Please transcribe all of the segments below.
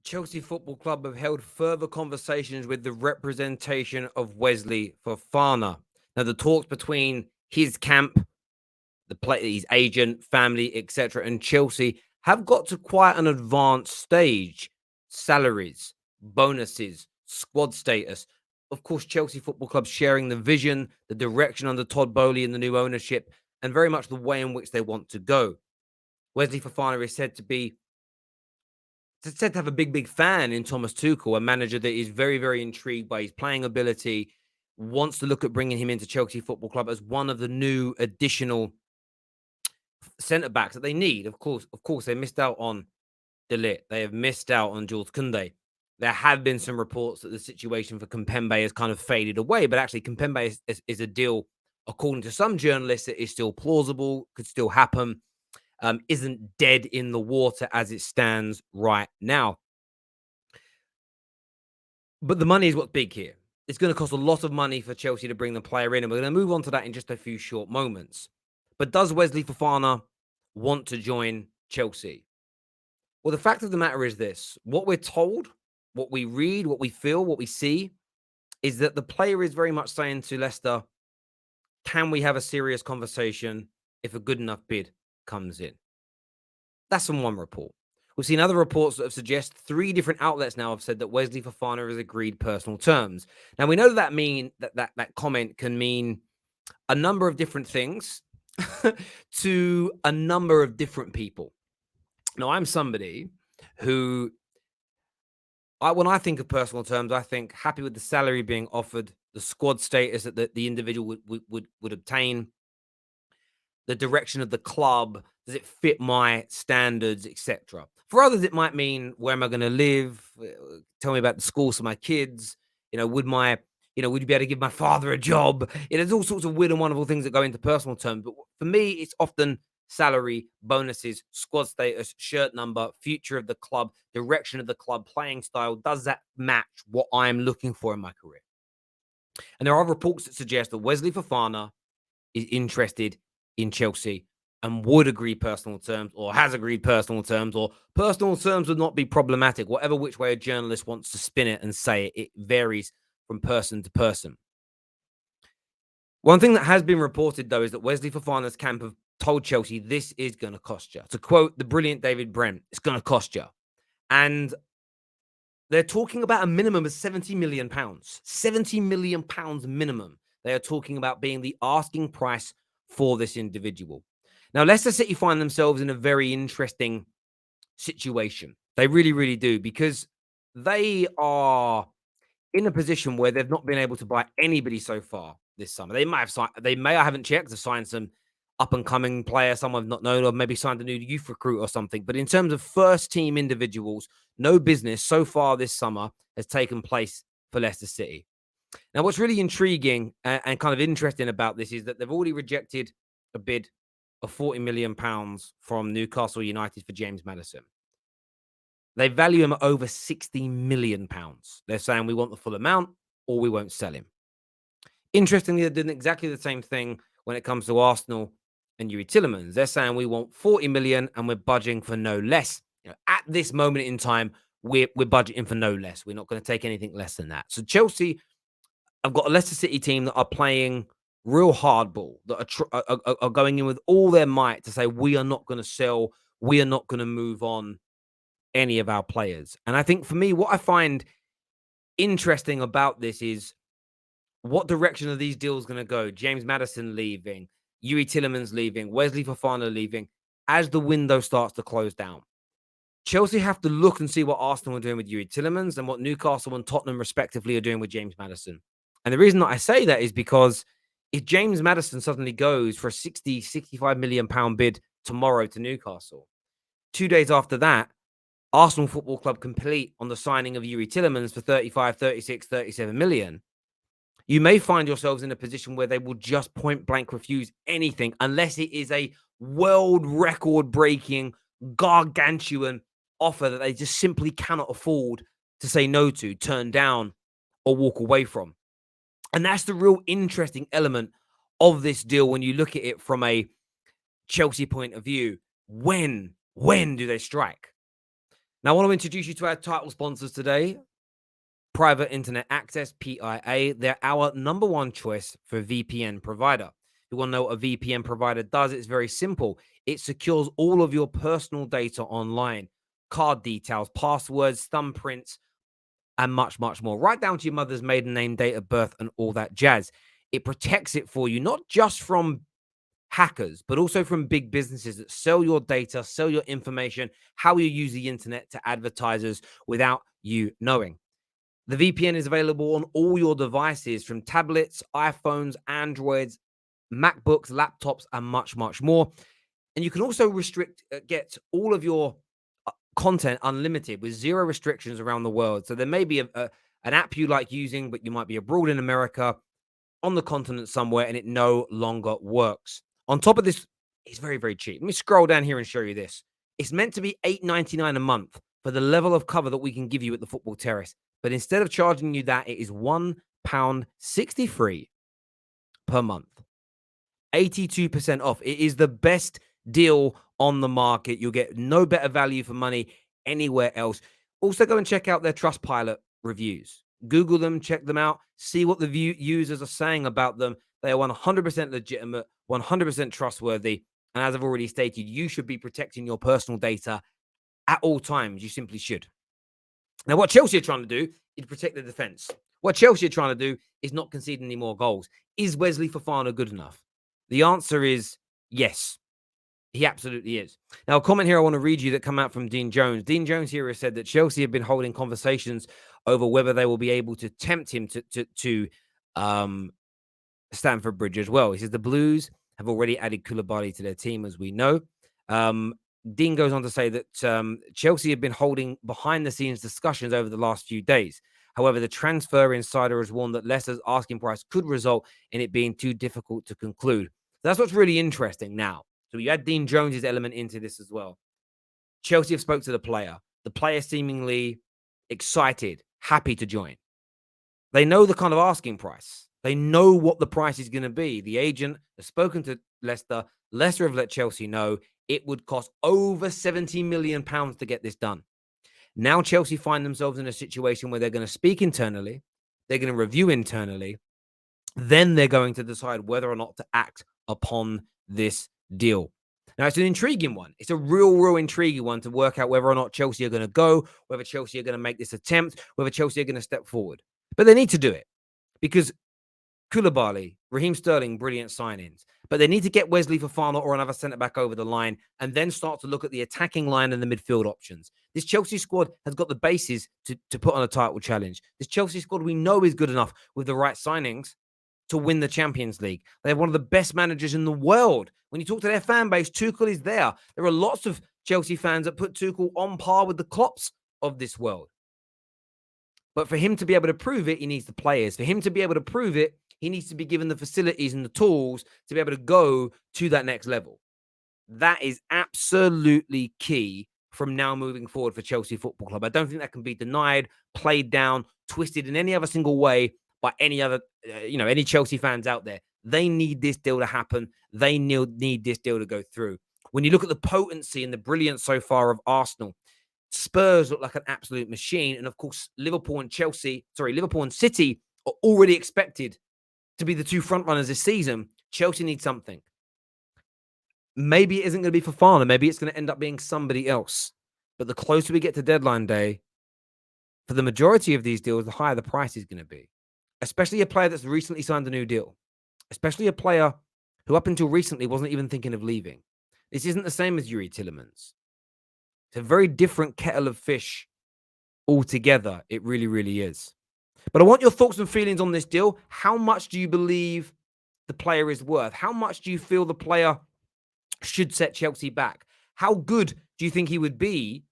Chelsea Football Club have held further conversations with the representation of Wesley Fofana. Now, the talks between his camp, his agent, family, etc., and Chelsea have got to quite an advanced stage. Salaries, bonuses, squad status. Of course, Chelsea Football Club sharing the vision, the direction under Todd Bowley and the new ownership, and very much the way in which they want to go. Wesley Fofana is said to have a big fan in Thomas Tuchel, a manager that is very intrigued by his playing ability, wants to look at bringing him into Chelsea Football Club as one of the new additional centre backs that they need. Of course, they missed out on De Ligt. They have missed out on Jules Koundé. There have been some reports that the situation for Kimpembe has kind of faded away, but actually Kimpembe is a deal, according to some journalists, that is still plausible, could still happen. Isn't dead in the water as it stands right now. But the money is what's big here. It's going to cost a lot of money for Chelsea to bring the player in, and we're going to move on to that in just a few short moments. But does Wesley Fofana want to join Chelsea? Well, the fact of the matter is this. What we're told, what we read, what we feel, what we see, is that the player is very much saying to Leicester, can we have a serious conversation if a good enough bid comes in? That's from one report. We've seen other reports that have suggested 3 different outlets now have said that Wesley Fofana has agreed personal terms. Now we know that comment can mean a number of different things to a number of different people. Now I'm somebody who, when I think of personal terms, I think happy with the salary being offered, the squad status that the individual would obtain, the direction of the club, does it fit my standards, etc. For others, it might mean, where am I going to live? Tell me about the schools for my kids. Would you be able to give my father a job? There's all sorts of weird and wonderful things that go into personal terms. But for me, it's often salary, bonuses, squad status, shirt number, future of the club, direction of the club, playing style. Does that match what I'm looking for in my career? And there are reports that suggest that Wesley Fofana is interested in Chelsea and would agree personal terms, or has agreed personal terms, or personal terms would not be problematic. Whatever which way a journalist wants to spin it and say it, it varies from person to person. One thing that has been reported, though, is that Wesley Fofana's camp have told Chelsea this is going to cost you. To quote the brilliant David Brent, it's going to cost you. And they're talking about a minimum of £70 million. £70 million minimum. They are talking about being the asking price for this individual. Now, Leicester City find themselves in a very interesting situation. They really do, because they are in a position where they've not been able to buy anybody so far this summer. I haven't checked, to sign some up-and-coming player, someone I've not known of, maybe signed a new youth recruit or something. But in terms of first-team individuals, no business so far this summer has taken place for Leicester City. Now, what's really intriguing and kind of interesting about this is that they've already rejected a bid of £40 million from Newcastle United for James Maddison. They value him at over £60 million. They're saying we want the full amount or we won't sell him. Interestingly, they're doing exactly the same thing when it comes to Arsenal and Yuri Tillemans. They're saying we want 40 million and we're budgeting for no less. At this moment in time, we're budgeting for no less. We're not going to take anything less than that. So Chelsea have got a Leicester City team that are playing real hardball, that are going in with all their might to say we are not going to sell, we are not going to move on any of our players. And I think for me, what I find interesting about this is what direction are these deals going to go? James Maddison leaving, Yuri Tillemans leaving, Wesley Fofana leaving, as the window starts to close down. Chelsea have to look and see what Arsenal are doing with Yuri Tillemans and what Newcastle and Tottenham respectively are doing with James Maddison. And the reason that I say that is because if James Maddison suddenly goes for a 65 million pound bid tomorrow to Newcastle, 2 days after that, Arsenal Football Club complete on the signing of Yuri Tillemans for 35, 36, 37 million. You may find yourselves in a position where they will just point blank refuse anything unless it is a world record breaking, gargantuan offer that they just simply cannot afford to say no to, turn down, or walk away from. And that's the real interesting element of this deal when you look at it from a Chelsea point of view. When do they strike? Now, I want to introduce you to our title sponsors today. Private Internet Access, PIA. They're our number one choice for VPN provider. You want to know what a VPN provider does? It's very simple. It secures all of your personal data online, card details, passwords, thumbprints, and much, much more, right down to your mother's maiden name, date of birth, and all that jazz. It protects it for you, not just from hackers, but also from big businesses that sell your data, sell your information, how you use the internet to advertisers without you knowing. The VPN is available on all your devices from tablets, iPhones, Androids, MacBooks, laptops, and much, much more. And you can also get all of your content unlimited with zero restrictions around the world. So there may be an app you like using, but you might be abroad in America, on the continent somewhere, and it no longer works. On top of this, it's very, very cheap. Let me scroll down here and show you this. It's meant to be $8.99 a month for the level of cover that we can give you at the Football Terrace. But instead of charging you that, it is £1.63 per month. 82% off. It is the best deal on the market. You'll get no better value for money anywhere else. Also, go and check out their Trustpilot reviews. Google them, check them out, see what the users are saying about them. They are 100% legitimate, 100% trustworthy. And as I've already stated, you should be protecting your personal data at all times. You simply should. Now, what Chelsea are trying to do is protect the defense. What Chelsea are trying to do is not concede any more goals. Is Wesley Fofana good enough? The answer is yes. He absolutely is. Now, a comment here I want to read you that come out from Dean Jones. Dean Jones here has said that Chelsea have been holding conversations over whether they will be able to tempt him to Stamford Bridge as well. He says the Blues have already added Koulibaly to their team, as we know. Dean goes on to say that Chelsea have been holding behind-the-scenes discussions over the last few days. However, the transfer insider has warned that Leicester's asking price could result in it being too difficult to conclude. So that's what's really interesting now. So you add Dean Jones's element into this as well. Chelsea have spoke to the player. The player seemingly excited, happy to join. They know the kind of asking price. They know what the price is going to be. The agent has spoken to Leicester. Leicester have let Chelsea know it would cost over £70 million to get this done. Now Chelsea find themselves in a situation where they're going to speak internally. They're going to review internally. Then they're going to decide whether or not to act upon this deal. Now, it's an intriguing one. It's a real intriguing one to work out whether or not Chelsea are going to go, whether Chelsea are going to make this attempt, whether Chelsea are going to step forward. But they need to do it because Koulibaly, Raheem Sterling, brilliant signings. But they need to get Wesley Fofana or another centre-back over the line and then start to look at the attacking line and the midfield options. This Chelsea squad has got the bases to put on a title challenge. This Chelsea squad we know is good enough with the right signings to win the Champions League. They have one of the best managers in the world. When you talk to their fan base, Tuchel is there. There are lots of Chelsea fans that put Tuchel on par with the Klopps of this world. But for him to be able to prove it, he needs the players. For him to be able to prove it, he needs to be given the facilities and the tools to be able to go to that next level. That is absolutely key from now moving forward for Chelsea Football Club. I don't think that can be denied, played down, twisted in any other single way by any other, any Chelsea fans out there. They need this deal to happen. They need this deal to go through. When you look at the potency and the brilliance so far of Arsenal, Spurs look like an absolute machine. And of course, Liverpool and City are already expected to be the two front runners this season. Chelsea needs something. Maybe it isn't going to be Fofana. Maybe it's going to end up being somebody else. But the closer we get to deadline day, for the majority of these deals, the higher the price is going to be. Especially a player that's recently signed a new deal. Especially a player who up until recently wasn't even thinking of leaving. This isn't the same as Yuri Tillemans. It's a very different kettle of fish altogether. It really, really is. But I want your thoughts and feelings on this deal. How much do you believe the player is worth? How much do you feel the player should set Chelsea back? How good do you think he would be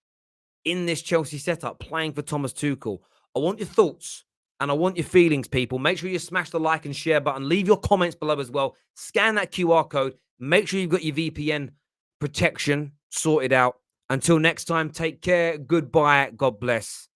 in this Chelsea setup playing for Thomas Tuchel? I want your thoughts and I want your feelings, people. Make sure you smash the like and share button. Leave your comments below as well. Scan that QR code. Make sure you've got your VPN protection sorted out. Until next time, take care. Goodbye. God bless.